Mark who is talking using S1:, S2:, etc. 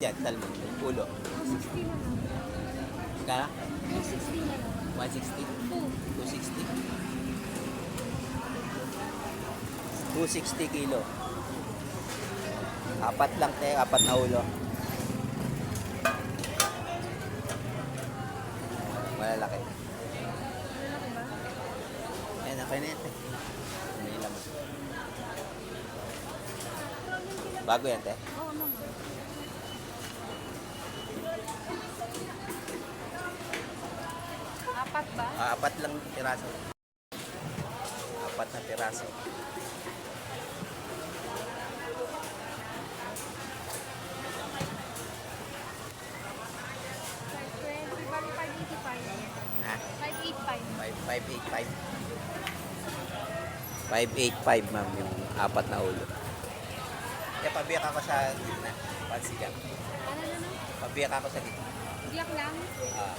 S1: Yan, salmon. Ulo.
S2: 260 na lang.
S1: Kaya?
S2: 260 na lang.
S1: 160?
S2: 2.
S1: 260? 260 kilo. Apat lang te, apat na ulo. Malalaki.
S2: Malaki ba?
S1: Ayan, okay na yan te. May laman. Bago yan te.
S2: Oo naman. Apat ba?
S1: Apat lang piraso. Apat na piraso.
S2: Bali 585.
S1: Ha?
S2: 585.
S1: 585 ma'am yung apat na ulo. Kaya pabiyak ako sa gitna. Pansigang.
S2: Ano na?
S1: Pabiyak ako sa gitna.
S2: Biyak lang?
S1: Ah.